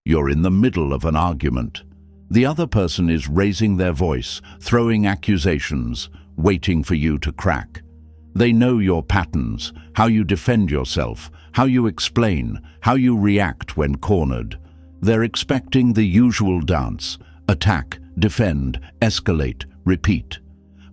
You're in the middle of an argument. The other person is raising their voice, throwing accusations, waiting for you to crack. They know your patterns, how you defend yourself, how you explain, how you react when cornered. They're expecting the usual dance: attack, defend, escalate, repeat.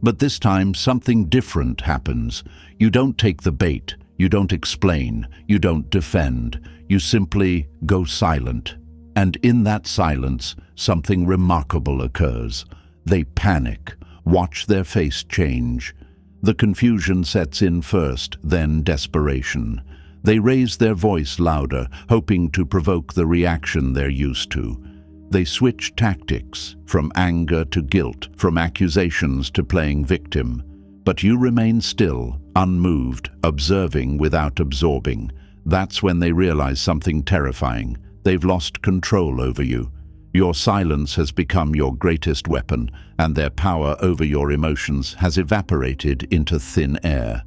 But this time something different happens. You don't take the bait, you don't explain, you don't defend. You simply go silent. And in that silence, something remarkable occurs. They panic. Watch their face change. The confusion sets in first, then desperation. They raise their voice louder, hoping to provoke the reaction they're used to. They switch tactics, from anger to guilt, from accusations to playing victim. But you remain still, unmoved, observing without absorbing. That's when they realize something terrifying. They've lost control over you. Your silence has become your greatest weapon, and their power over your emotions has evaporated into thin air.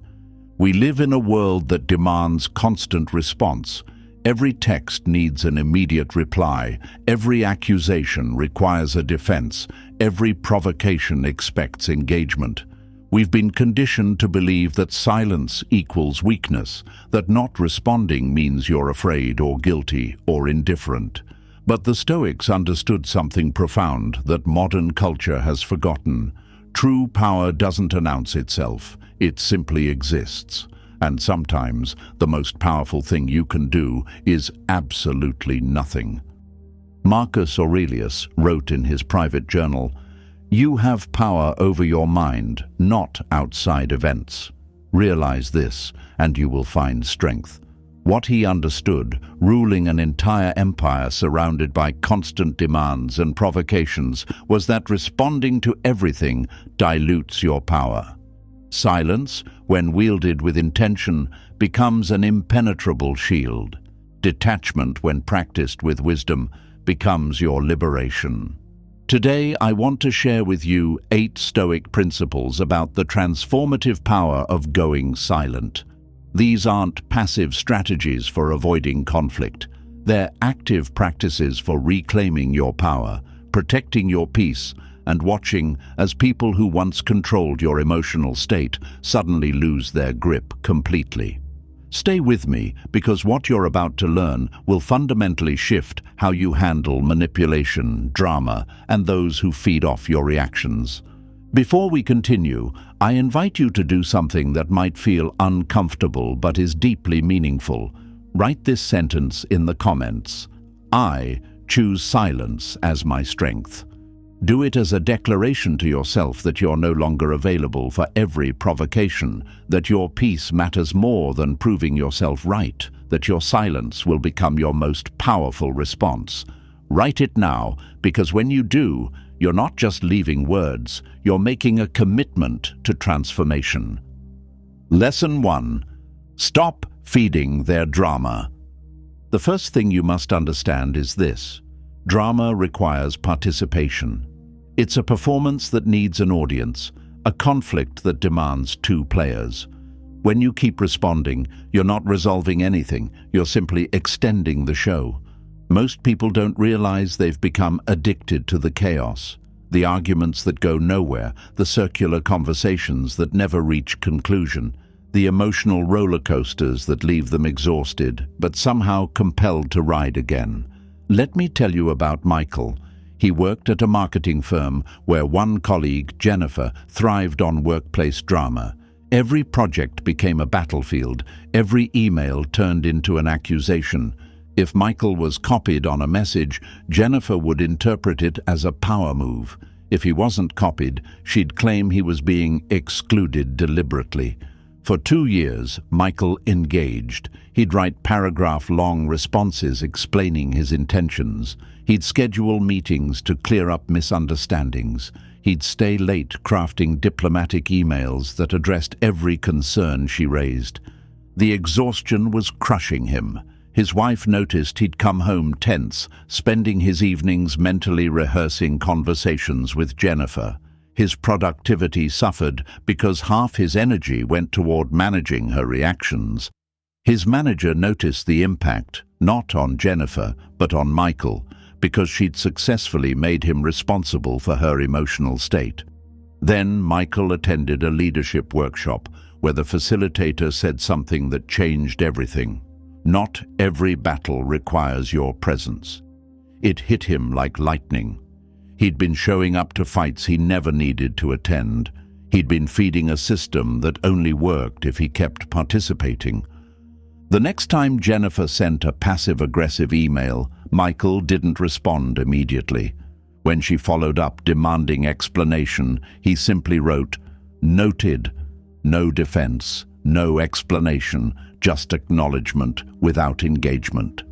We live in a world that demands constant response. Every text needs an immediate reply. Every accusation requires a defense. Every provocation expects engagement. We've been conditioned to believe that silence equals weakness, that not responding means you're afraid or guilty or indifferent. But the Stoics understood something profound that modern culture has forgotten. True power doesn't announce itself, it simply exists. And sometimes the most powerful thing you can do is absolutely nothing. Marcus Aurelius wrote in his private journal, "You have power over your mind, not outside events. Realize this, and you will find strength." What he understood, ruling an entire empire surrounded by constant demands and provocations, was that responding to everything dilutes your power. Silence, when wielded with intention, becomes an impenetrable shield. Detachment, when practiced with wisdom, becomes your liberation. Today, I want to share with you 8 Stoic principles about the transformative power of going silent. These aren't passive strategies for avoiding conflict. They're active practices for reclaiming your power, protecting your peace, and watching as people who once controlled your emotional state suddenly lose their grip completely. Stay with me, because what you're about to learn will fundamentally shift how you handle manipulation, drama, and those who feed off your reactions. Before we continue, I invite you to do something that might feel uncomfortable but is deeply meaningful. Write this sentence in the comments: "I choose silence as my strength." Do it as a declaration to yourself that you're no longer available for every provocation, that your peace matters more than proving yourself right, that your silence will become your most powerful response. Write it now, because when you do, you're not just leaving words, you're making a commitment to transformation. Lesson 1. Stop feeding their drama. The first thing you must understand is this: drama requires participation. It's a performance that needs an audience, a conflict that demands 2 players. When you keep responding, you're not resolving anything, you're simply extending the show. Most people don't realize they've become addicted to the chaos, the arguments that go nowhere, the circular conversations that never reach conclusion, the emotional roller coasters that leave them exhausted, but somehow compelled to ride again. Let me tell you about Michael. He worked at a marketing firm where one colleague, Jennifer, thrived on workplace drama. Every project became a battlefield. Every email turned into an accusation. If Michael was copied on a message, Jennifer would interpret it as a power move. If he wasn't copied, she'd claim he was being excluded deliberately. For 2 years, Michael engaged. He'd write paragraph-long responses explaining his intentions. He'd schedule meetings to clear up misunderstandings. He'd stay late crafting diplomatic emails that addressed every concern she raised. The exhaustion was crushing him. His wife noticed he'd come home tense, spending his evenings mentally rehearsing conversations with Jennifer. His productivity suffered because half his energy went toward managing her reactions. His manager noticed the impact. Not on Jennifer, but on Michael, because she'd successfully made him responsible for her emotional state. Then Michael attended a leadership workshop where the facilitator said something that changed everything. Not every battle requires your presence. It hit him like lightning. He'd been showing up to fights he never needed to attend. He'd been feeding a system that only worked if he kept participating. The next time Jennifer sent a passive-aggressive email, Michael didn't respond immediately. When she followed up demanding explanation, he simply wrote, "Noted. No defense, no explanation, just acknowledgement without engagement."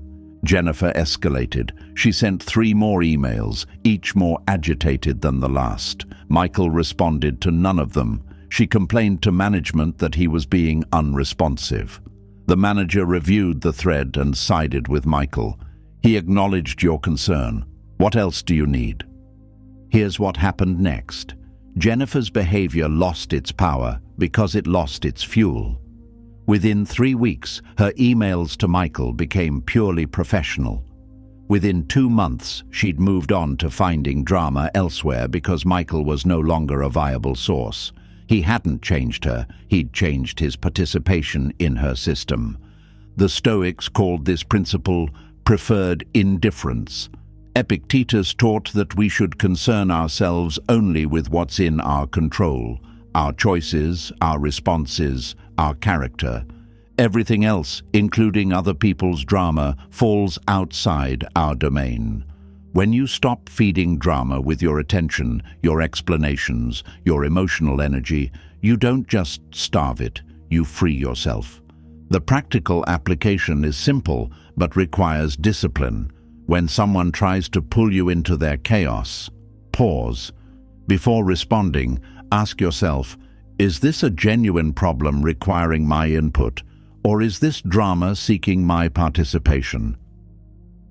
Jennifer escalated. She sent 3 more emails, each more agitated than the last. Michael responded to none of them. She complained to management that he was being unresponsive. The manager reviewed the thread and sided with Michael. He acknowledged your concern. What else do you need? Here's what happened next. Jennifer's behavior lost its power because it lost its fuel. Within 3 weeks, her emails to Michael became purely professional. Within 2 months, she'd moved on to finding drama elsewhere because Michael was no longer a viable source. He hadn't changed her, he'd changed his participation in her system. The Stoics called this principle preferred indifference. Epictetus taught that we should concern ourselves only with what's in our control, our choices, our responses, our character. Everything else, including other people's drama, falls outside our domain. When you stop feeding drama with your attention, your explanations, your emotional energy, you don't just starve it, you free yourself. The practical application is simple, but requires discipline. When someone tries to pull you into their chaos, pause. Before responding, ask yourself, is this a genuine problem requiring my input, or is this drama seeking my participation?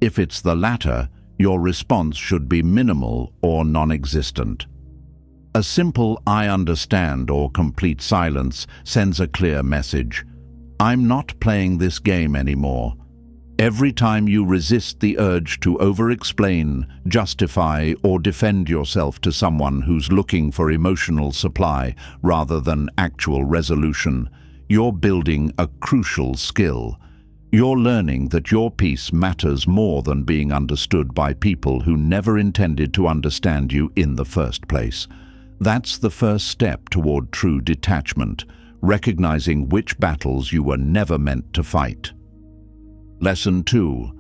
If it's the latter, your response should be minimal or non-existent. A simple "I understand" or complete silence sends a clear message. I'm not playing this game anymore. Every time you resist the urge to over-explain, justify, or defend yourself to someone who's looking for emotional supply rather than actual resolution, you're building a crucial skill. You're learning that your peace matters more than being understood by people who never intended to understand you in the first place. That's the first step toward true detachment, recognizing which battles you were never meant to fight. Lesson 2.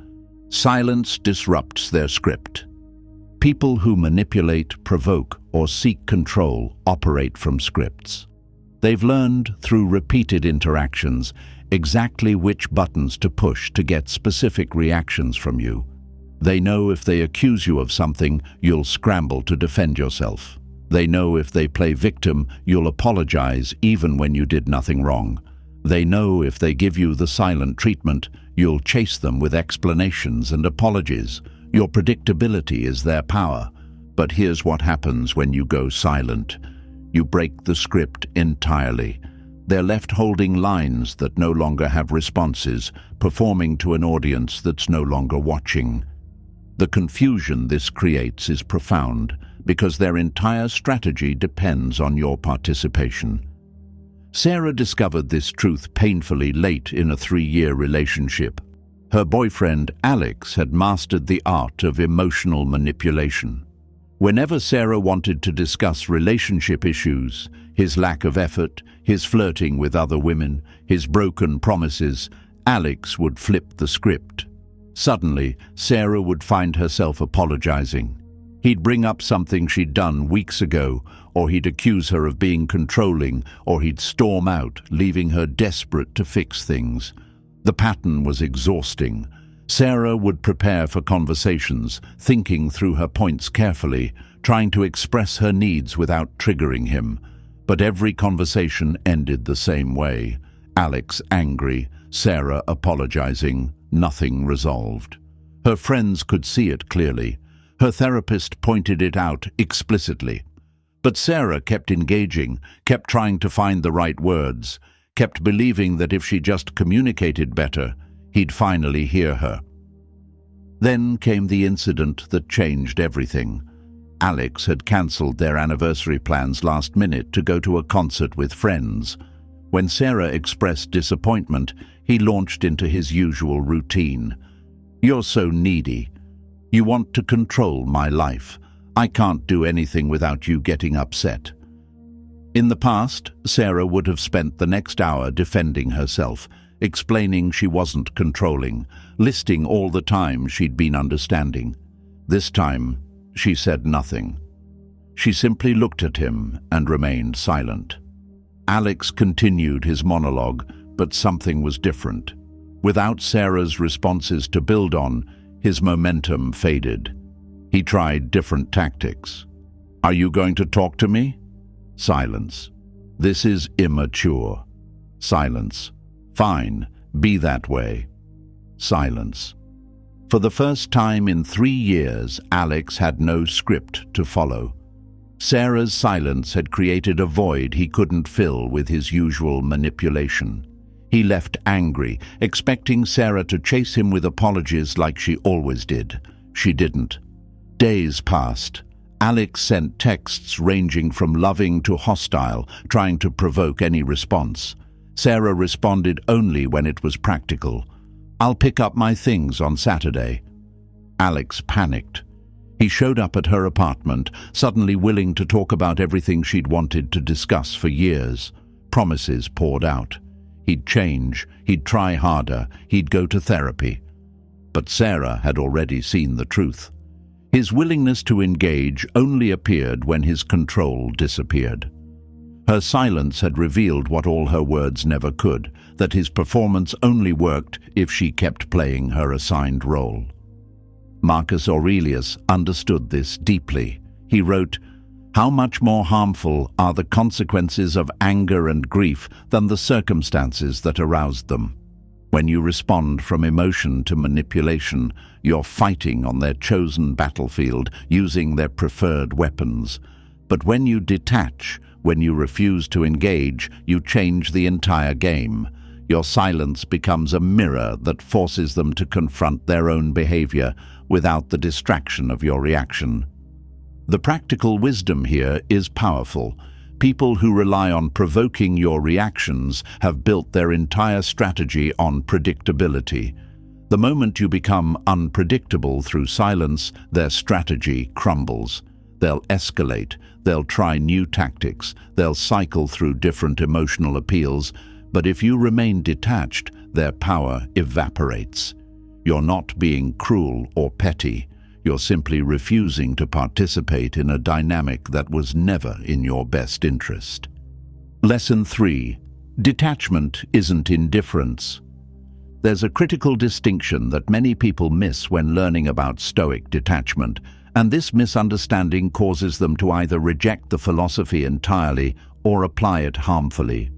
Silence disrupts their script. People who manipulate, provoke, or seek control operate from scripts. They've learned through repeated interactions exactly which buttons to push to get specific reactions from you. They know if they accuse you of something, you'll scramble to defend yourself. They know if they play victim, you'll apologize even when you did nothing wrong. They know if they give you the silent treatment, you'll chase them with explanations and apologies. Your predictability is their power. But here's what happens when you go silent. You break the script entirely. They're left holding lines that no longer have responses, performing to an audience that's no longer watching. The confusion this creates is profound because their entire strategy depends on your participation. Sarah discovered this truth painfully late in a 3-year relationship. Her boyfriend, Alex, had mastered the art of emotional manipulation. Whenever Sarah wanted to discuss relationship issues, his lack of effort, his flirting with other women, his broken promises, Alex would flip the script. Suddenly, Sarah would find herself apologizing. He'd bring up something she'd done weeks ago, or he'd accuse her of being controlling, or he'd storm out, leaving her desperate to fix things. The pattern was exhausting. Sarah would prepare for conversations, thinking through her points carefully, trying to express her needs without triggering him. But every conversation ended the same way. Alex angry, Sarah apologizing, nothing resolved. Her friends could see it clearly. Her therapist pointed it out explicitly. But Sarah kept engaging, kept trying to find the right words, kept believing that if she just communicated better, he'd finally hear her. Then came the incident that changed everything. Alex had cancelled their anniversary plans last minute to go to a concert with friends. When Sarah expressed disappointment, he launched into his usual routine. "You're so needy. You want to control my life. I can't do anything without you getting upset." In the past, Sarah would have spent the next hour defending herself, explaining she wasn't controlling, listing all the time she'd been understanding. This time, she said nothing. She simply looked at him and remained silent. Alex continued his monologue, but something was different. Without Sarah's responses to build on, his momentum faded. He tried different tactics. "Are you going to talk to me?" Silence. "This is immature." Silence. "Fine, be that way." Silence. For the first time in 3 years, Alex had no script to follow. Sarah's silence had created a void he couldn't fill with his usual manipulation. He left angry, expecting Sarah to chase him with apologies like she always did. She didn't. Days passed. Alex sent texts ranging from loving to hostile, trying to provoke any response. Sarah responded only when it was practical. "I'll pick up my things on Saturday." Alex panicked. He showed up at her apartment, suddenly willing to talk about everything she'd wanted to discuss for years. Promises poured out. He'd change, he'd try harder, he'd go to therapy. But Sarah had already seen the truth. His willingness to engage only appeared when his control disappeared. Her silence had revealed what all her words never could, that his performance only worked if she kept playing her assigned role. Marcus Aurelius understood this deeply. He wrote, "How much more harmful are the consequences of anger and grief than the circumstances that aroused them? When you respond from emotion to manipulation, you're fighting on their chosen battlefield, using their preferred weapons. But when you detach, when you refuse to engage, you change the entire game. Your silence becomes a mirror that forces them to confront their own behavior without the distraction of your reaction." The practical wisdom here is powerful. People who rely on provoking your reactions have built their entire strategy on predictability. The moment you become unpredictable through silence, their strategy crumbles. They'll escalate, they'll try new tactics, they'll cycle through different emotional appeals, but if you remain detached, their power evaporates. You're not being cruel or petty. You're simply refusing to participate in a dynamic that was never in your best interest. Lesson 3. Detachment isn't indifference. There's a critical distinction that many people miss when learning about Stoic detachment, and this misunderstanding causes them to either reject the philosophy entirely or apply it harmfully.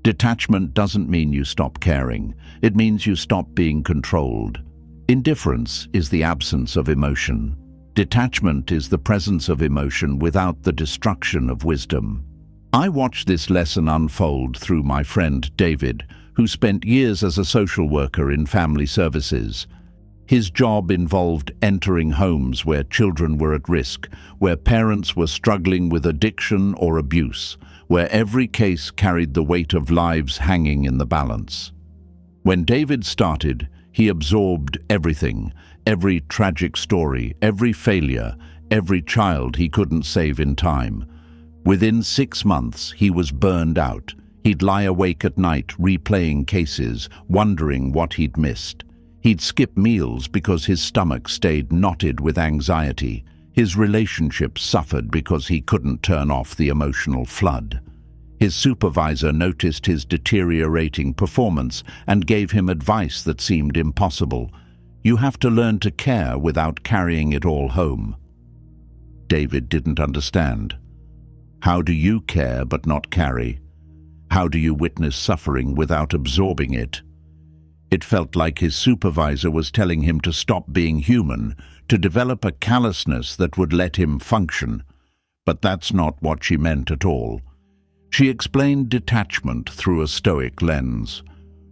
Detachment doesn't mean you stop caring. It means you stop being controlled. Indifference is the absence of emotion. Detachment is the presence of emotion without the destruction of wisdom. I watched this lesson unfold through my friend David, who spent years as a social worker in family services. His job involved entering homes where children were at risk, where parents were struggling with addiction or abuse, where every case carried the weight of lives hanging in the balance. When David started, he absorbed everything, every tragic story, every failure, every child he couldn't save in time. Within 6 months, he was burned out. He'd lie awake at night replaying cases, wondering what he'd missed. He'd skip meals because his stomach stayed knotted with anxiety. His relationships suffered because he couldn't turn off the emotional flood. His supervisor noticed his deteriorating performance and gave him advice that seemed impossible. "You have to learn to care without carrying it all home." David didn't understand. How do you care but not carry? How do you witness suffering without absorbing it? It felt like his supervisor was telling him to stop being human, to develop a callousness that would let him function. But that's not what she meant at all. She explained detachment through a Stoic lens.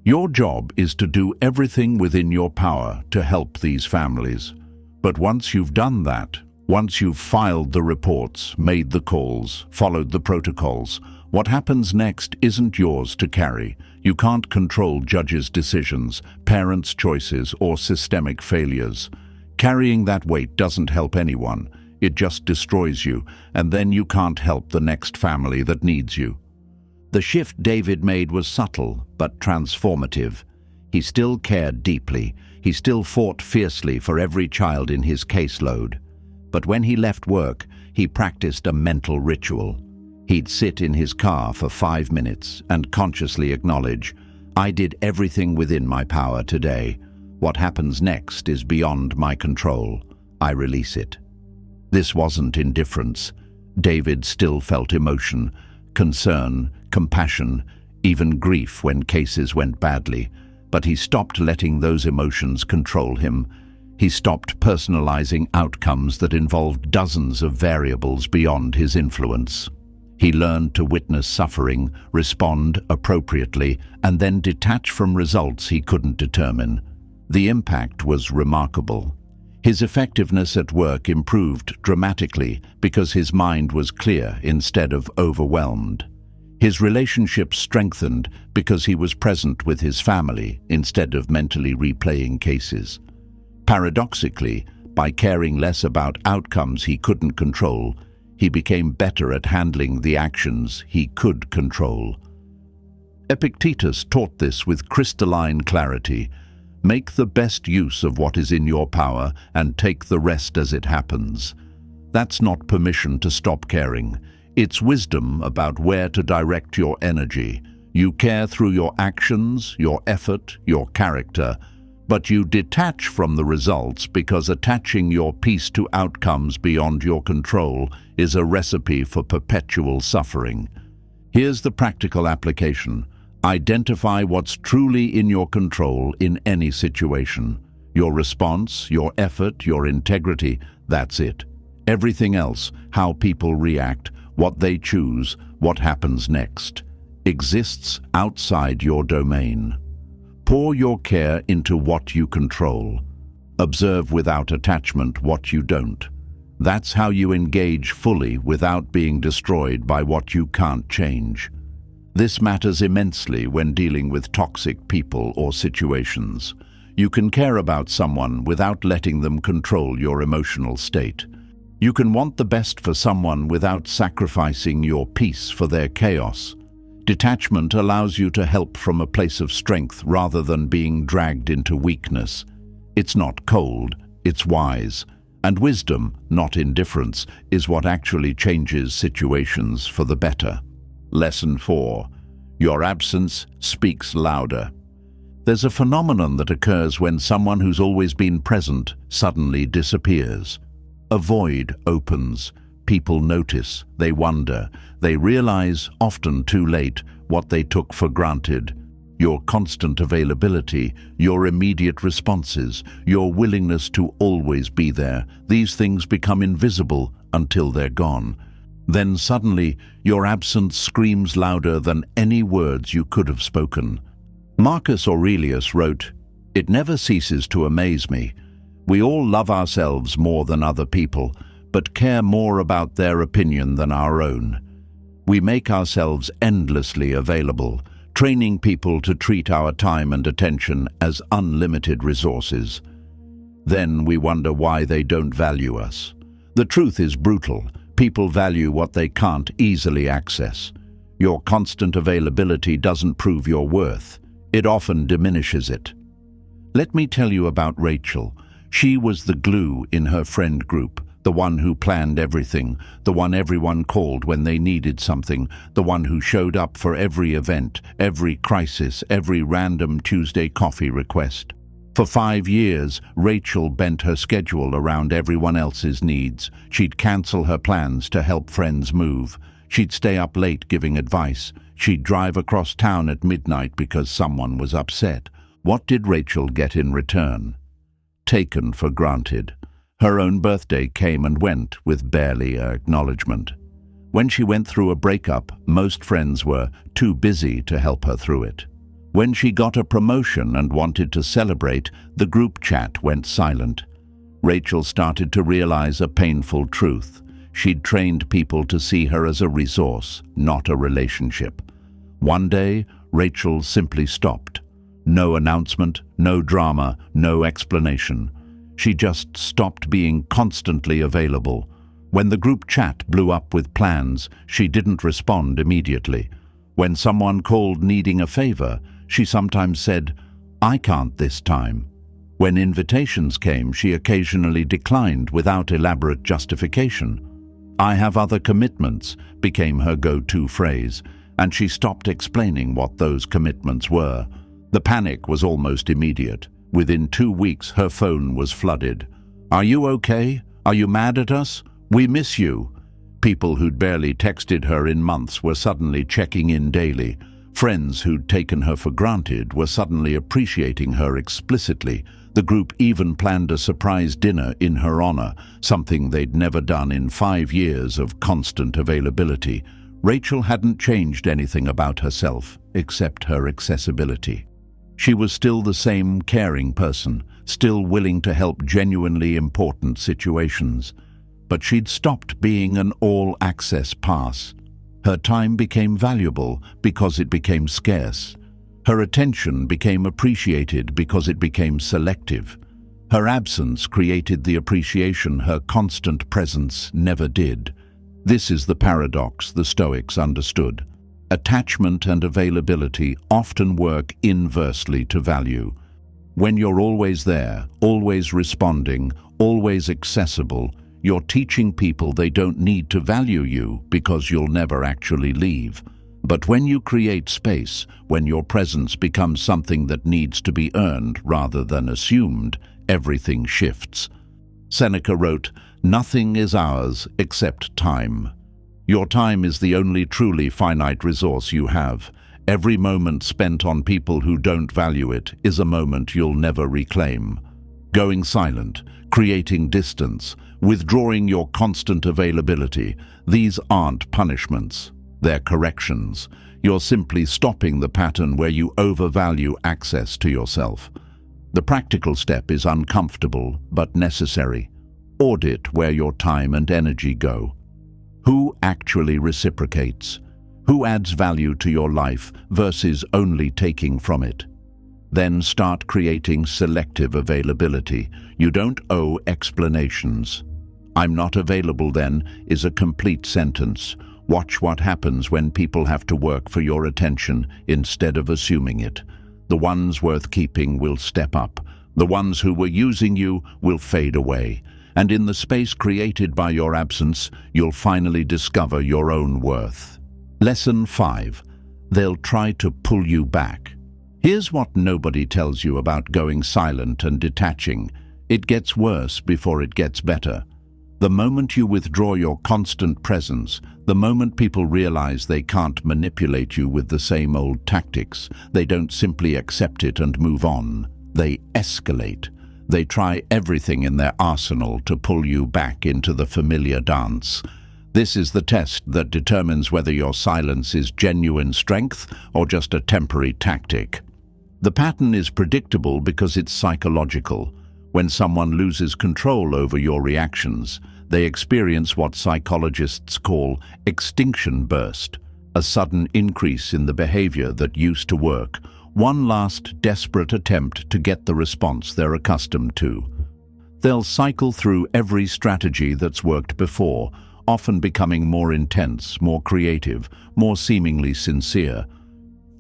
Your job is to do everything within your power to help these families. But once you've done that, once you've filed the reports, made the calls, followed the protocols, what happens next isn't yours to carry. You can't control judges' decisions, parents' choices, or systemic failures. Carrying that weight doesn't help anyone. It just destroys you, and then you can't help the next family that needs you. The shift David made was subtle, but transformative. He still cared deeply. He still fought fiercely for every child in his caseload. But when he left work, he practiced a mental ritual. He'd sit in his car for 5 minutes and consciously acknowledge, "I did everything within my power today. What happens next is beyond my control. I release it." This wasn't indifference. David still felt emotion, concern, compassion, even grief when cases went badly, but he stopped letting those emotions control him. He stopped personalizing outcomes that involved dozens of variables beyond his influence. He learned to witness suffering, respond appropriately, and then detach from results he couldn't determine. The impact was remarkable. His effectiveness at work improved dramatically because his mind was clear instead of overwhelmed. His relationships strengthened because he was present with his family instead of mentally replaying cases. Paradoxically, by caring less about outcomes he couldn't control, he became better at handling the actions he could control. Epictetus taught this with crystalline clarity. Make the best use of what is in your power and take the rest as it happens. That's not permission to stop caring. It's wisdom about where to direct your energy. You care through your actions, your effort, your character, but you detach from the results because attaching your peace to outcomes beyond your control is a recipe for perpetual suffering. Here's the practical application. Identify what's truly in your control in any situation. Your response, your effort, your integrity, that's it. Everything else, how people react, what they choose, what happens next, exists outside your domain. Pour your care into what you control. Observe without attachment what you don't. That's how you engage fully without being destroyed by what you can't change. This matters immensely when dealing with toxic people or situations. You can care about someone without letting them control your emotional state. You can want the best for someone without sacrificing your peace for their chaos. Detachment allows you to help from a place of strength rather than being dragged into weakness. It's not cold, it's wise. And wisdom, not indifference, is what actually changes situations for the better. Lesson 4. Your absence speaks louder. There's a phenomenon that occurs when someone who's always been present suddenly disappears. A void opens. People notice, they wonder, they realize, often too late, what they took for granted. Your constant availability, your immediate responses, your willingness to always be there, these things become invisible until they're gone. Then suddenly, your absence screams louder than any words you could have spoken. Marcus Aurelius wrote, "It never ceases to amaze me. We all love ourselves more than other people, but care more about their opinion than our own. We make ourselves endlessly available, training people to treat our time and attention as unlimited resources. Then we wonder why they don't value us. The truth is brutal. People value what they can't easily access. Your constant availability doesn't prove your worth. It often diminishes it." Let me tell you about Rachel. She was the glue in her friend group, the one who planned everything, the one everyone called when they needed something, the one who showed up for every event, every crisis, every random Tuesday coffee request. For 5 years, Rachel bent her schedule around everyone else's needs. She'd cancel her plans to help friends move. She'd stay up late giving advice. She'd drive across town at midnight because someone was upset. What did Rachel get in return? Taken for granted. Her own birthday came and went with barely an acknowledgement. When she went through a breakup, most friends were too busy to help her through it. When she got a promotion and wanted to celebrate, the group chat went silent. Rachel started to realize a painful truth. She'd trained people to see her as a resource, not a relationship. One day, Rachel simply stopped. No announcement, no drama, no explanation. She just stopped being constantly available. When the group chat blew up with plans, she didn't respond immediately. When someone called needing a favor, she sometimes said, "I can't this time." When invitations came, she occasionally declined without elaborate justification. "I have other commitments" became her go-to phrase, and she stopped explaining what those commitments were. The panic was almost immediate. Within 2 weeks, her phone was flooded. "Are you okay? Are you mad at us? We miss you." People who'd barely texted her in months were suddenly checking in daily. Friends who'd taken her for granted were suddenly appreciating her explicitly. The group even planned a surprise dinner in her honor, something they'd never done in 5 years of constant availability. Rachel hadn't changed anything about herself, except her accessibility. She was still the same caring person, still willing to help genuinely important situations. But she'd stopped being an all-access pass. Her time became valuable because it became scarce. Her attention became appreciated because it became selective. Her absence created the appreciation her constant presence never did. This is the paradox the Stoics understood. Attachment and availability often work inversely to value. When you're always there, always responding, always accessible, you're teaching people they don't need to value you because you'll never actually leave. But when you create space, when your presence becomes something that needs to be earned rather than assumed, everything shifts. Seneca wrote, "Nothing is ours except time." Your time is the only truly finite resource you have. Every moment spent on people who don't value it is a moment you'll never reclaim. Going silent, creating distance, withdrawing your constant availability, these aren't punishments. They're corrections. You're simply stopping the pattern where you overvalue access to yourself. The practical step is uncomfortable but necessary. Audit where your time and energy go. Who actually reciprocates? Who adds value to your life versus only taking from it? Then start creating selective availability. You don't owe explanations. "I'm not available then" is a complete sentence. Watch what happens when people have to work for your attention instead of assuming it. The ones worth keeping will step up. The ones who were using you will fade away. And in the space created by your absence, you'll finally discover your own worth. Lesson 5. They'll try to pull you back. Here's what nobody tells you about going silent and detaching. It gets worse before it gets better. The moment you withdraw your constant presence, the moment people realize they can't manipulate you with the same old tactics, they don't simply accept it and move on. They escalate. They try everything in their arsenal to pull you back into the familiar dance. This is the test that determines whether your silence is genuine strength or just a temporary tactic. The pattern is predictable because it's psychological. When someone loses control over your reactions, they experience what psychologists call extinction burst, a sudden increase in the behavior that used to work, one last desperate attempt to get the response they're accustomed to. They'll cycle through every strategy that's worked before, often becoming more intense, more creative, more seemingly sincere.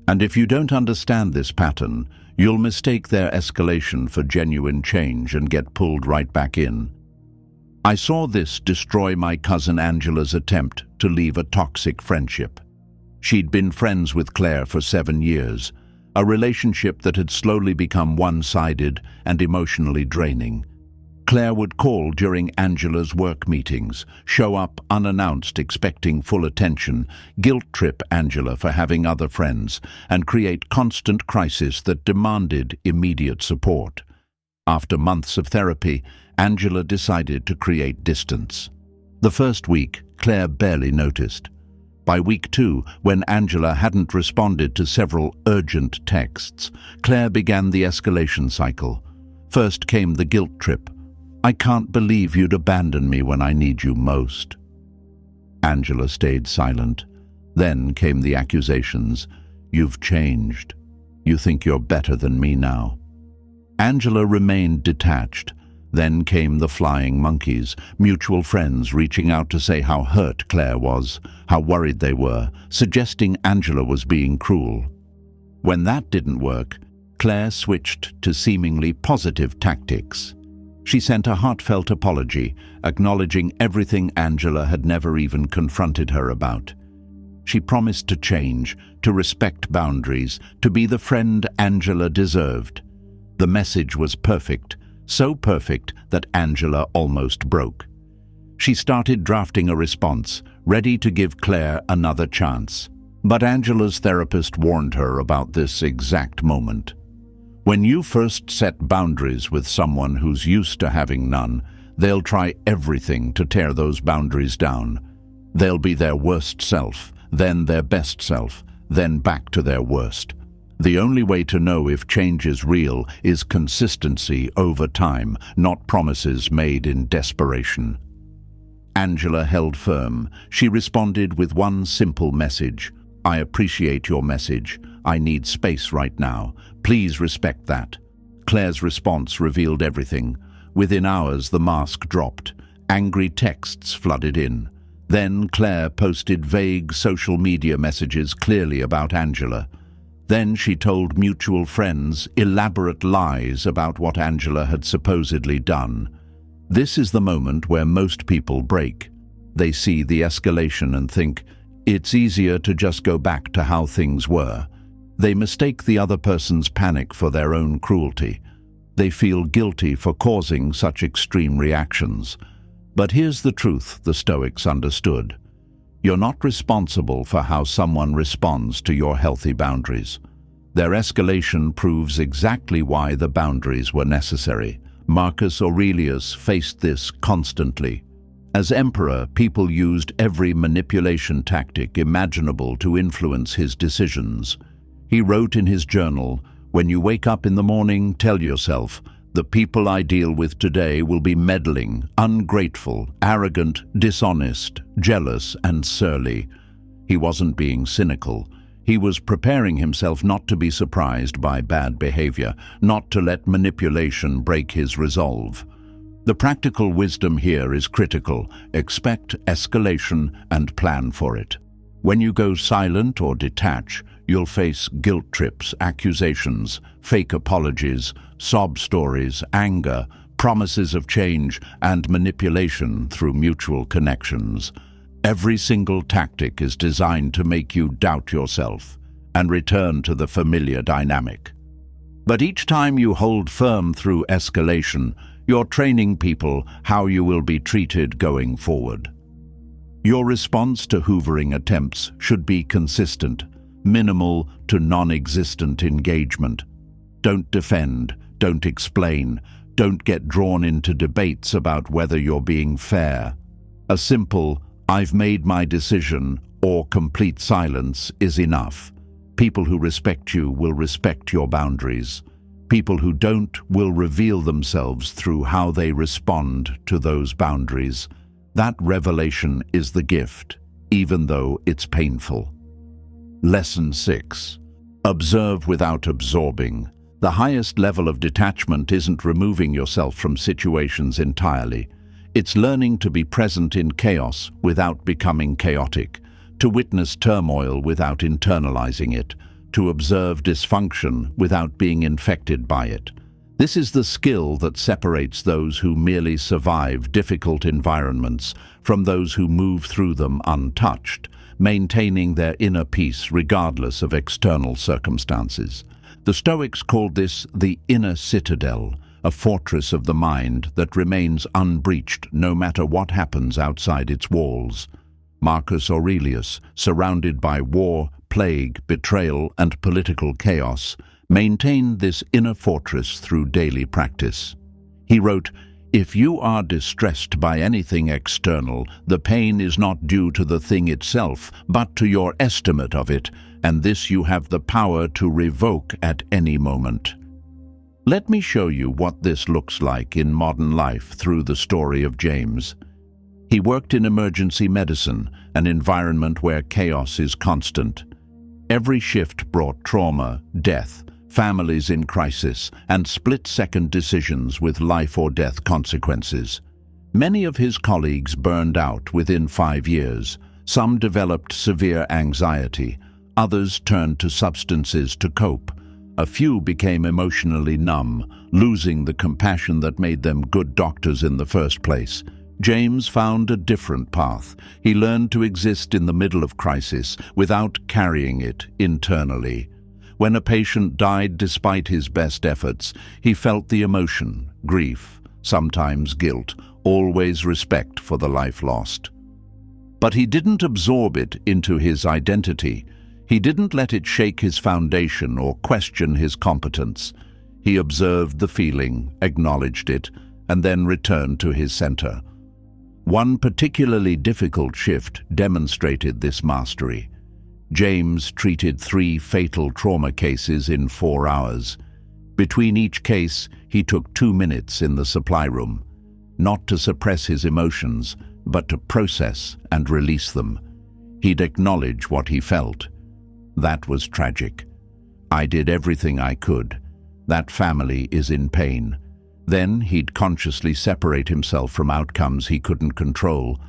And if you don't understand this pattern, you'll mistake their escalation for genuine change and get pulled right back in. I saw this destroy my cousin Angela's attempt to leave a toxic friendship. She'd been friends with Claire for 7 years, a relationship that had slowly become one-sided and emotionally draining. Claire would call during Angela's work meetings, show up unannounced expecting full attention, guilt-trip Angela for having other friends, and create constant crises that demanded immediate support. After months of therapy, Angela decided to create distance. The first week, Claire barely noticed. By week 2, when Angela hadn't responded to several urgent texts, Claire began the escalation cycle. First came the guilt trip. "I can't believe you'd abandon me when I need you most." Angela stayed silent. Then came the accusations. "You've changed. You think you're better than me now." Angela remained detached. Then came the flying monkeys, mutual friends reaching out to say how hurt Claire was, how worried they were, suggesting Angela was being cruel. When that didn't work, Claire switched to seemingly positive tactics. She sent a heartfelt apology, acknowledging everything Angela had never even confronted her about. She promised to change, to respect boundaries, to be the friend Angela deserved. The message was perfect, so perfect that Angela almost broke. She started drafting a response, ready to give Claire another chance. But Angela's therapist warned her about this exact moment. When you first set boundaries with someone who's used to having none, they'll try everything to tear those boundaries down. They'll be their worst self, then their best self, then back to their worst. The only way to know if change is real is consistency over time, not promises made in desperation. Angela held firm. She responded with one simple message. "I appreciate your message. I need space right now. Please respect that." Claire's response revealed everything. Within hours, the mask dropped. Angry texts flooded in. Then Claire posted vague social media messages clearly about Angela. Then she told mutual friends elaborate lies about what Angela had supposedly done. This is the moment where most people break. They see the escalation and think, it's easier to just go back to how things were. They mistake the other person's panic for their own cruelty. They feel guilty for causing such extreme reactions. But here's the truth the Stoics understood. You're not responsible for how someone responds to your healthy boundaries. Their escalation proves exactly why the boundaries were necessary. Marcus Aurelius faced this constantly. As emperor, people used every manipulation tactic imaginable to influence his decisions. He wrote in his journal, "When you wake up in the morning, tell yourself, the people I deal with today will be meddling, ungrateful, arrogant, dishonest, jealous, and surly." He wasn't being cynical. He was preparing himself not to be surprised by bad behavior, not to let manipulation break his resolve. The practical wisdom here is critical. Expect escalation and plan for it. When you go silent or detach, you'll face guilt trips, accusations, fake apologies, sob stories, anger, promises of change, and manipulation through mutual connections. Every single tactic is designed to make you doubt yourself and return to the familiar dynamic. But each time you hold firm through escalation, you're training people how you will be treated going forward. Your response to hoovering attempts should be consistent, minimal to non-existent engagement. Don't defend, don't explain, don't get drawn into debates about whether you're being fair. A simple, "I've made my decision," or complete silence is enough. People who respect you will respect your boundaries. People who don't will reveal themselves through how they respond to those boundaries. That revelation is the gift, even though it's painful. Lesson 6. Observe without absorbing. The highest level of detachment isn't removing yourself from situations entirely. It's learning to be present in chaos without becoming chaotic, to witness turmoil without internalizing it, to observe dysfunction without being infected by it. This is the skill that separates those who merely survive difficult environments from those who move through them untouched, maintaining their inner peace regardless of external circumstances. The Stoics called this the inner citadel, a fortress of the mind that remains unbreached no matter what happens outside its walls. Marcus Aurelius, surrounded by war, plague, betrayal, and political chaos, maintained this inner fortress through daily practice. He wrote, If you are distressed by anything external, the pain is not due to the thing itself, but to your estimate of it, and this you have the power to revoke at any moment. Let me show you what this looks like in modern life through the story of James. He worked in emergency medicine, an environment where chaos is constant. Every shift brought trauma, death, families in crisis, and split-second decisions with life or death consequences. Many of his colleagues burned out within 5 years. Some developed severe anxiety. Others turned to substances to cope. A few became emotionally numb, losing the compassion that made them good doctors in the first place. James found a different path. He learned to exist in the middle of crisis without carrying it internally. When a patient died despite his best efforts, he felt the emotion, grief, sometimes guilt, always respect for the life lost. But he didn't absorb it into his identity. He didn't let it shake his foundation or question his competence. He observed the feeling, acknowledged it, and then returned to his center. One particularly difficult shift demonstrated this mastery. James treated 3 fatal trauma cases in 4 hours. Between each case, he took 2 minutes in the supply room, not to suppress his emotions, but to process and release them. He'd acknowledge what he felt. That was tragic. I did everything I could. That family is in pain. Then he'd consciously separate himself from outcomes he couldn't control.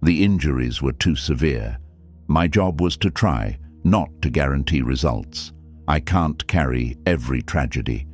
The injuries were too severe. My job was to try, not to guarantee results. I can't carry every tragedy.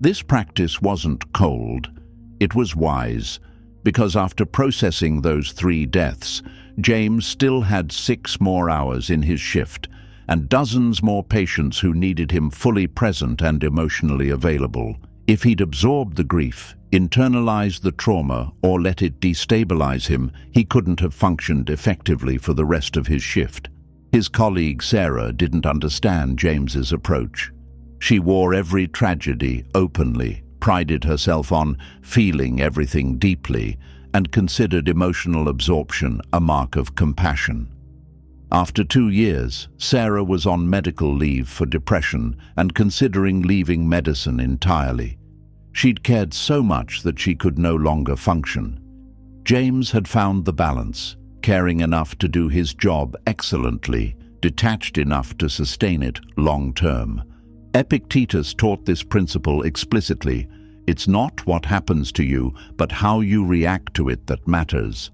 This practice wasn't cold. It was wise, because after processing those 3 deaths, James still had 6 more hours in his shift, and dozens more patients who needed him fully present and emotionally available. If he'd absorbed the grief, internalized the trauma, or let it destabilize him, he couldn't have functioned effectively for the rest of his shift. His colleague Sarah didn't understand James's approach. She wore every tragedy openly, prided herself on feeling everything deeply, and considered emotional absorption a mark of compassion. After 2 years, Sarah was on medical leave for depression and considering leaving medicine entirely. She'd cared so much that she could no longer function. James had found the balance, caring enough to do his job excellently, detached enough to sustain it long-term. Epictetus taught this principle explicitly. It's not what happens to you, but how you react to it that matters.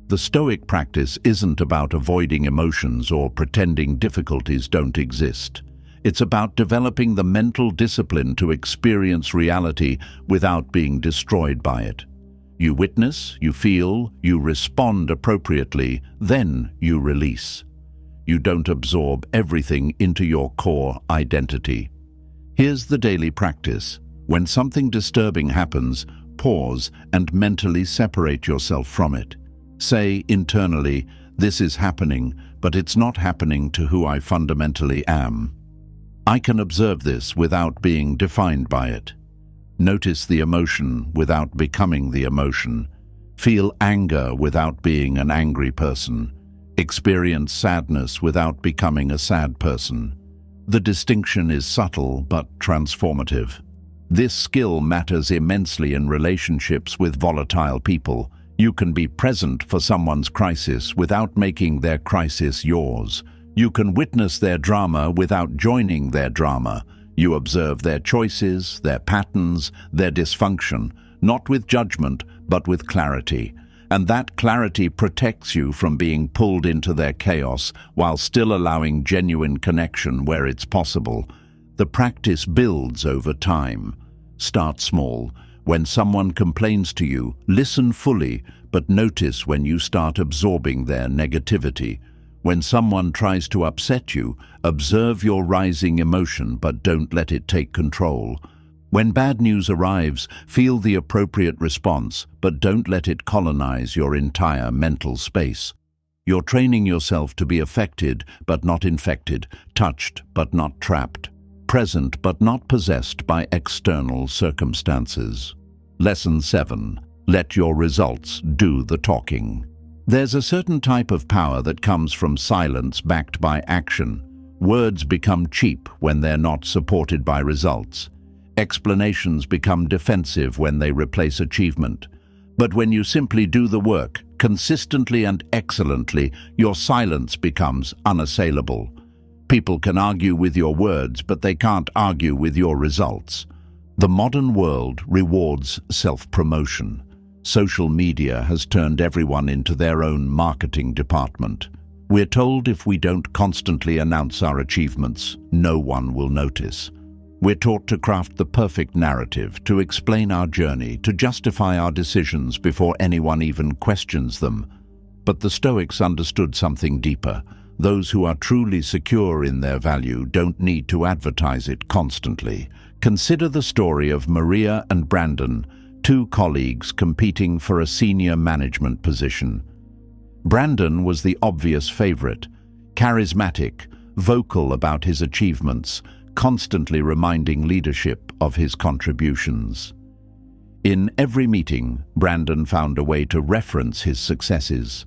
The Stoic practice isn't about avoiding emotions or pretending difficulties don't exist. It's about developing the mental discipline to experience reality without being destroyed by it. You witness, you feel, you respond appropriately, then you release. You don't absorb everything into your core identity. Here's the daily practice. When something disturbing happens, pause and mentally separate yourself from it. Say internally, "This is happening, but it's not happening to who I fundamentally am." I can observe this without being defined by it. Notice the emotion without becoming the emotion. Feel anger without being an angry person. Experience sadness without becoming a sad person. The distinction is subtle but transformative. This skill matters immensely in relationships with volatile people. You can be present for someone's crisis without making their crisis yours. You can witness their drama without joining their drama. You observe their choices, their patterns, their dysfunction, not with judgment, but with clarity. And that clarity protects you from being pulled into their chaos while still allowing genuine connection where it's possible. The practice builds over time. Start small. When someone complains to you, listen fully, but notice when you start absorbing their negativity. When someone tries to upset you, observe your rising emotion, but don't let it take control. When bad news arrives, feel the appropriate response, but don't let it colonize your entire mental space. You're training yourself to be affected, but not infected, touched, but not trapped, present, but not possessed by external circumstances. Lesson 7. Let your results do the talking. There's a certain type of power that comes from silence backed by action. Words become cheap when they're not supported by results. Explanations become defensive when they replace achievement. But when you simply do the work, consistently and excellently, your silence becomes unassailable. People can argue with your words, but they can't argue with your results. The modern world rewards self-promotion. Social media has turned everyone into their own marketing department. We're told if we don't constantly announce our achievements, no one will notice. We're taught to craft the perfect narrative, to explain our journey, to justify our decisions before anyone even questions them. But the Stoics understood something deeper. Those who are truly secure in their value don't need to advertise it constantly. Consider the story of Maria and Brandon, two colleagues competing for a senior management position. Brandon was the obvious favorite, charismatic, vocal about his achievements, constantly reminding leadership of his contributions. In every meeting, Brandon found a way to reference his successes.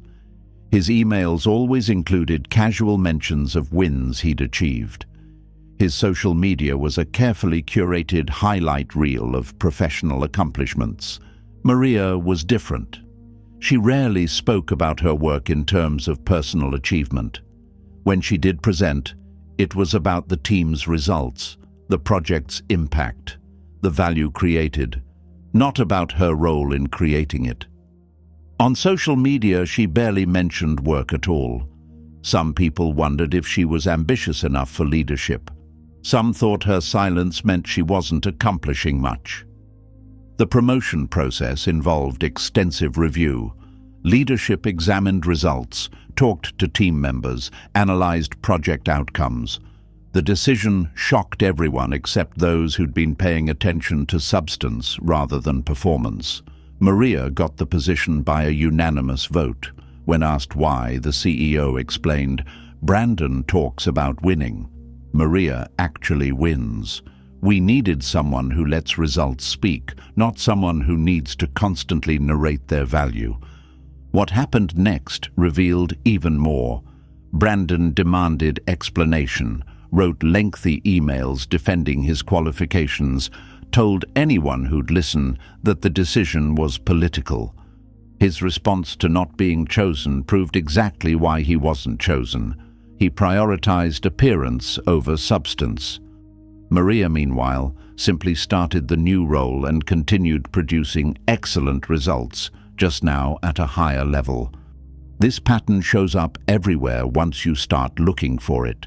His emails always included casual mentions of wins he'd achieved. His social media was a carefully curated highlight reel of professional accomplishments. Maria was different. She rarely spoke about her work in terms of personal achievement. When she did present, it was about the team's results, the project's impact, the value created, not about her role in creating it. On social media, she barely mentioned work at all. Some people wondered if she was ambitious enough for leadership. Some thought her silence meant she wasn't accomplishing much. The promotion process involved extensive review. Leadership examined results, talked to team members, analyzed project outcomes. The decision shocked everyone except those who'd been paying attention to substance rather than performance. Maria got the position by a unanimous vote. When asked why, the CEO explained, "Brandon talks about winning. Maria actually wins. We needed someone who lets results speak, not someone who needs to constantly narrate their value." What happened next revealed even more. Brandon demanded explanation, wrote lengthy emails defending his qualifications, told anyone who'd listen that the decision was political. His response to not being chosen proved exactly why he wasn't chosen. He prioritized appearance over substance. Maria, meanwhile, simply started the new role and continued producing excellent results, just now at a higher level. This pattern shows up everywhere once you start looking for it.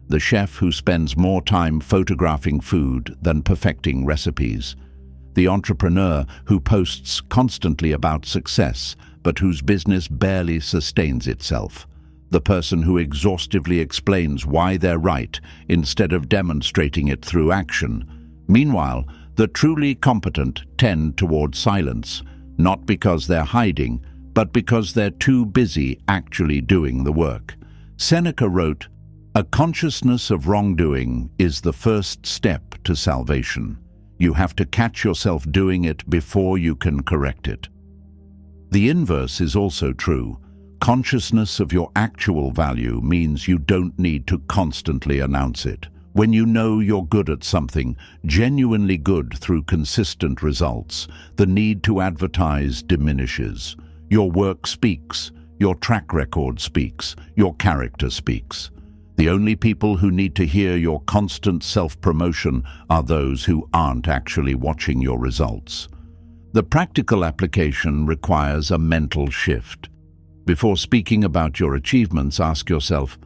The chef who spends more time photographing food than perfecting recipes. The entrepreneur who posts constantly about success, but whose business barely sustains itself. The person who exhaustively explains why they're right instead of demonstrating it through action. Meanwhile, the truly competent tend toward silence, not because they're hiding, but because they're too busy actually doing the work. Seneca wrote, "A consciousness of wrongdoing is the first step to salvation. You have to catch yourself doing it before you can correct it." The inverse is also true. Consciousness of your actual value means you don't need to constantly announce it. When you know you're good at something, genuinely good through consistent results, the need to advertise diminishes. Your work speaks, your track record speaks, your character speaks. The only people who need to hear your constant self-promotion are those who aren't actually watching your results. The practical application requires a mental shift. Before speaking about your achievements, ask yourself,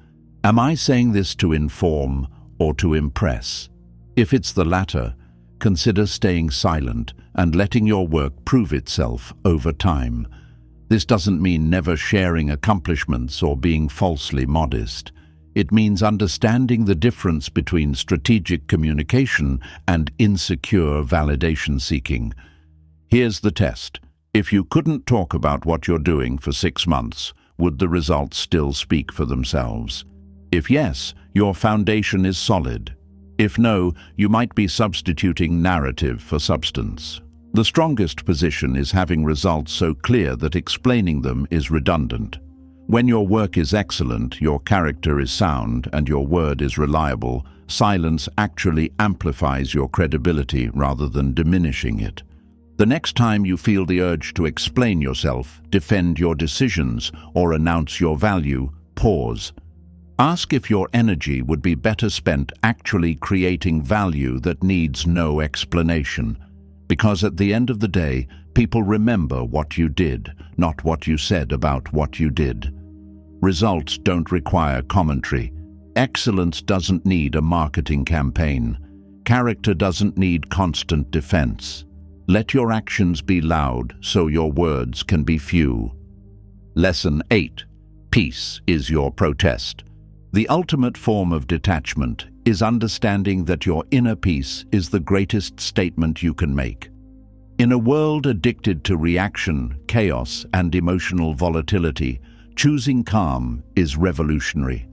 am I saying this to inform or to impress? If it's the latter, consider staying silent and letting your work prove itself over time. This doesn't mean never sharing accomplishments or being falsely modest. It means understanding the difference between strategic communication and insecure validation seeking. Here's the test. If you couldn't talk about what you're doing for 6 months, would the results still speak for themselves? If yes, your foundation is solid. If no, you might be substituting narrative for substance. The strongest position is having results so clear that explaining them is redundant. When your work is excellent, your character is sound, and your word is reliable, silence actually amplifies your credibility rather than diminishing it. The next time you feel the urge to explain yourself, defend your decisions, or announce your value, pause. Ask if your energy would be better spent actually creating value that needs no explanation. Because at the end of the day, people remember what you did, not what you said about what you did. Results don't require commentary. Excellence doesn't need a marketing campaign. Character doesn't need constant defense. Let your actions be loud so your words can be few. Lesson 8. Peace is your protest. The ultimate form of detachment is understanding that your inner peace is the greatest statement you can make. In a world addicted to reaction, chaos, and emotional volatility, choosing calm is revolutionary.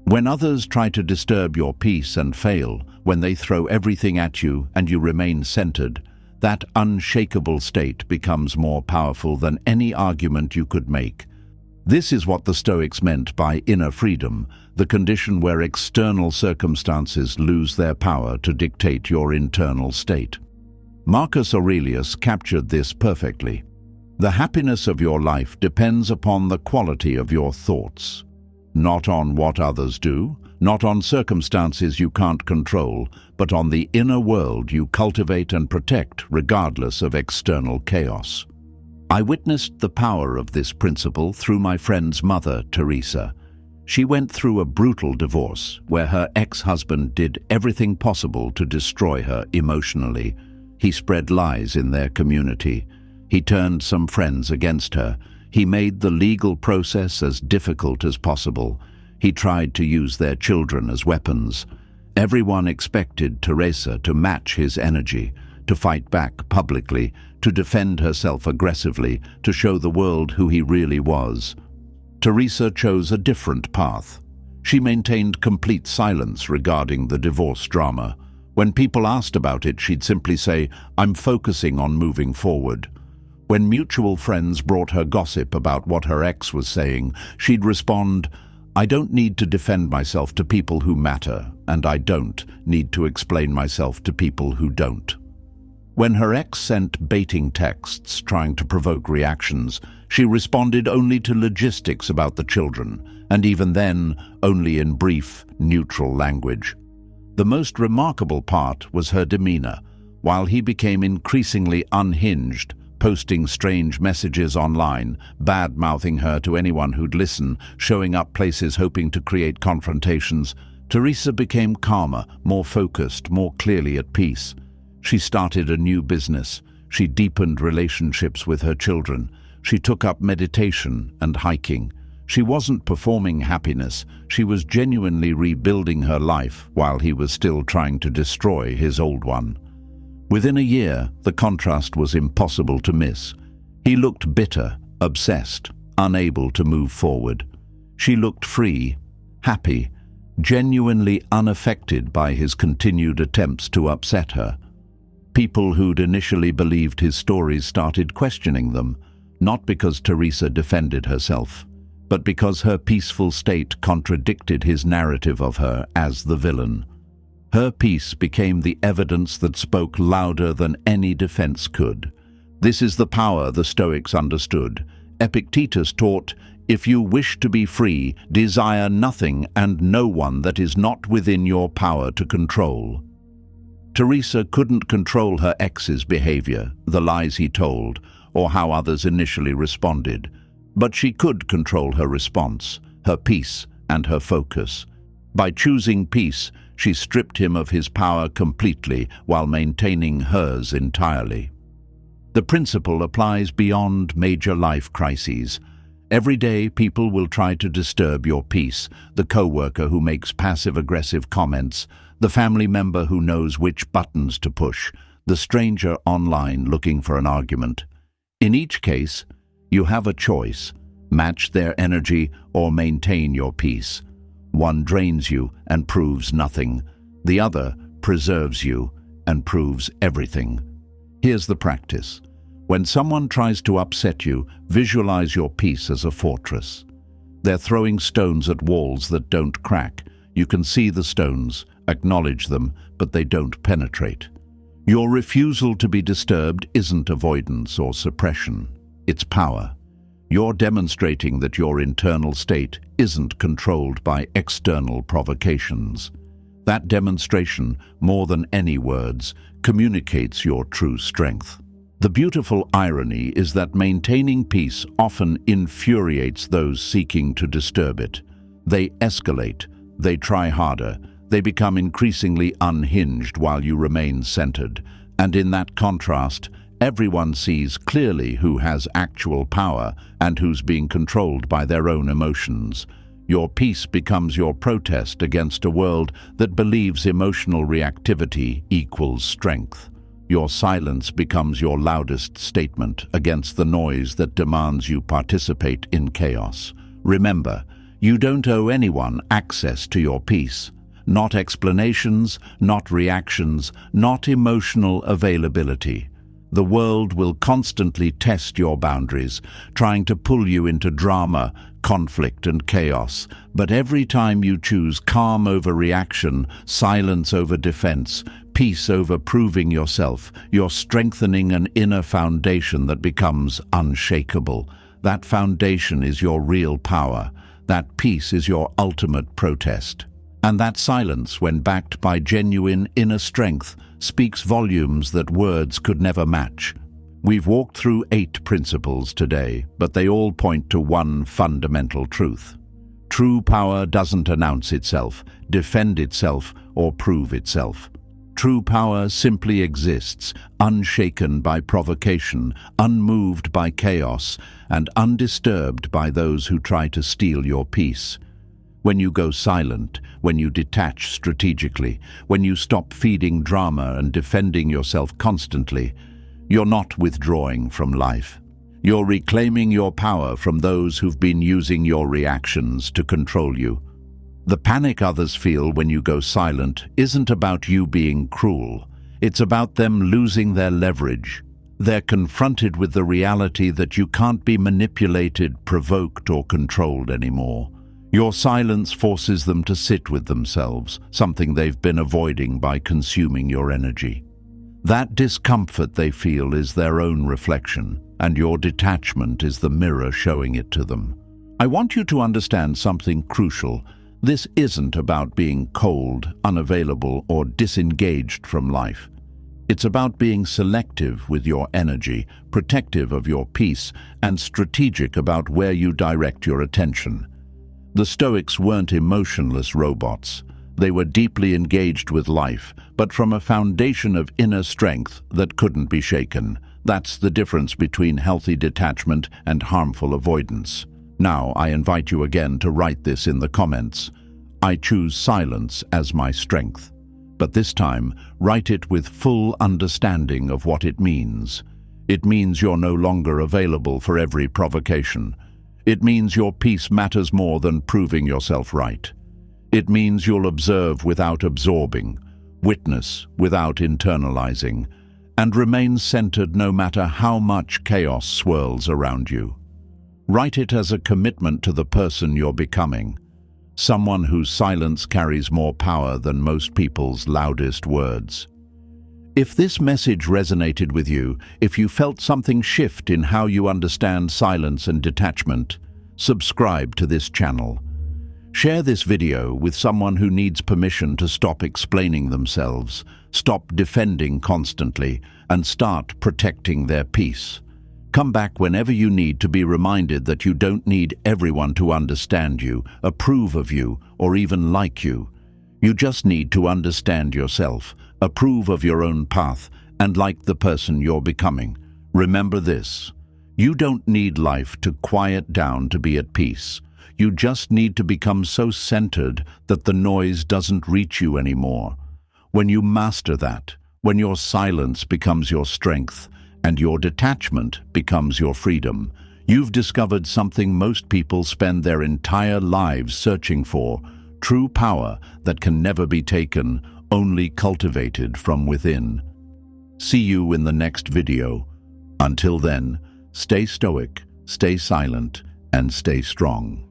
When others try to disturb your peace and fail, when they throw everything at you and you remain centered, that unshakable state becomes more powerful than any argument you could make. This is what the Stoics meant by inner freedom, the condition where external circumstances lose their power to dictate your internal state. Marcus Aurelius captured this perfectly. The happiness of your life depends upon the quality of your thoughts. Not on what others do, not on circumstances you can't control, but on the inner world you cultivate and protect regardless of external chaos. I witnessed the power of this principle through my friend's mother, Teresa. She went through a brutal divorce where her ex-husband did everything possible to destroy her emotionally. He spread lies in their community. He turned some friends against her. He made the legal process as difficult as possible. He tried to use their children as weapons. Everyone expected Teresa to match his energy, to fight back publicly, to defend herself aggressively, to show the world who he really was. Teresa chose a different path. She maintained complete silence regarding the divorce drama. When people asked about it, she'd simply say, "I'm focusing on moving forward." When mutual friends brought her gossip about what her ex was saying, she'd respond, "I don't need to defend myself to people who matter, and I don't need to explain myself to people who don't." When her ex sent baiting texts trying to provoke reactions, she responded only to logistics about the children, and even then, only in brief, neutral language. The most remarkable part was her demeanor. While he became increasingly unhinged, posting strange messages online, bad-mouthing her to anyone who'd listen, showing up places hoping to create confrontations, Teresa became calmer, more focused, more clearly at peace. She started a new business. She deepened relationships with her children. She took up meditation and hiking. She wasn't performing happiness. She was genuinely rebuilding her life while he was still trying to destroy his old one. Within a year, the contrast was impossible to miss. He looked bitter, obsessed, unable to move forward. She looked free, happy, genuinely unaffected by his continued attempts to upset her. People who'd initially believed his stories started questioning them, not because Teresa defended herself, but because her peaceful state contradicted his narrative of her as the villain. Her peace became the evidence that spoke louder than any defense could. This is the power the Stoics understood. Epictetus taught, "If you wish to be free, desire nothing and no one that is not within your power to control." Teresa couldn't control her ex's behavior, the lies he told, or how others initially responded. But she could control her response, her peace, and her focus. By choosing peace, she stripped him of his power completely while maintaining hers entirely. The principle applies beyond major life crises. Every day, people will try to disturb your peace, the coworker who makes passive-aggressive comments, the family member who knows which buttons to push, the stranger online looking for an argument. In each case, you have a choice: match their energy or maintain your peace. One drains you and proves nothing. The other preserves you and proves everything. Here's the practice. When someone tries to upset you, visualize your peace as a fortress. They're throwing stones at walls that don't crack. You can see the stones, acknowledge them, but they don't penetrate. Your refusal to be disturbed isn't avoidance or suppression. It's power. You're demonstrating that your internal state isn't controlled by external provocations. That demonstration, more than any words, communicates your true strength. The beautiful irony is that maintaining peace often infuriates those seeking to disturb it. They escalate, they try harder, they become increasingly unhinged while you remain centered. And in that contrast, everyone sees clearly who has actual power and who's being controlled by their own emotions. Your peace becomes your protest against a world that believes emotional reactivity equals strength. Your silence becomes your loudest statement against the noise that demands you participate in chaos. Remember, you don't owe anyone access to your peace. Not explanations, not reactions, not emotional availability. The world will constantly test your boundaries, trying to pull you into drama, conflict, and chaos. But every time you choose calm over reaction, silence over defense, peace over proving yourself, you're strengthening an inner foundation that becomes unshakable. That foundation is your real power. That peace is your ultimate protest. And that silence, when backed by genuine inner strength, speaks volumes that words could never match. We've walked through 8 principles today, but they all point to one fundamental truth. True power doesn't announce itself, defend itself, or prove itself. True power simply exists, unshaken by provocation, unmoved by chaos, and undisturbed by those who try to steal your peace. When you go silent, when you detach strategically, when you stop feeding drama and defending yourself constantly, you're not withdrawing from life. You're reclaiming your power from those who've been using your reactions to control you. The panic others feel when you go silent isn't about you being cruel. It's about them losing their leverage. They're confronted with the reality that you can't be manipulated, provoked, or controlled anymore. Your silence forces them to sit with themselves, something they've been avoiding by consuming your energy. That discomfort they feel is their own reflection, and your detachment is the mirror showing it to them. I want you to understand something crucial. This isn't about being cold, unavailable, or disengaged from life. It's about being selective with your energy, protective of your peace, and strategic about where you direct your attention. The Stoics weren't emotionless robots. They were deeply engaged with life, but from a foundation of inner strength that couldn't be shaken. That's the difference between healthy detachment and harmful avoidance. Now, I invite you again to write this in the comments. I choose silence as my strength. But this time, write it with full understanding of what it means. It means you're no longer available for every provocation. It means your peace matters more than proving yourself right. It means you'll observe without absorbing, witness without internalizing, and remain centered no matter how much chaos swirls around you. Write it as a commitment to the person you're becoming, someone whose silence carries more power than most people's loudest words. If this message resonated with you, if you felt something shift in how you understand silence and detachment, subscribe to this channel. Share this video with someone who needs permission to stop explaining themselves, stop defending constantly, and start protecting their peace. Come back whenever you need to be reminded that you don't need everyone to understand you, approve of you, or even like you. You just need to understand yourself, approve of your own path, and like the person you're becoming. Remember this: you don't need life to quiet down to be at peace. You just need to become so centered that the noise doesn't reach you anymore. When you master that, when your silence becomes your strength, and your detachment becomes your freedom, you've discovered something most people spend their entire lives searching for: true power that can never be taken, only cultivated from within. See you in the next video. Until then, stay stoic, stay silent, and stay strong.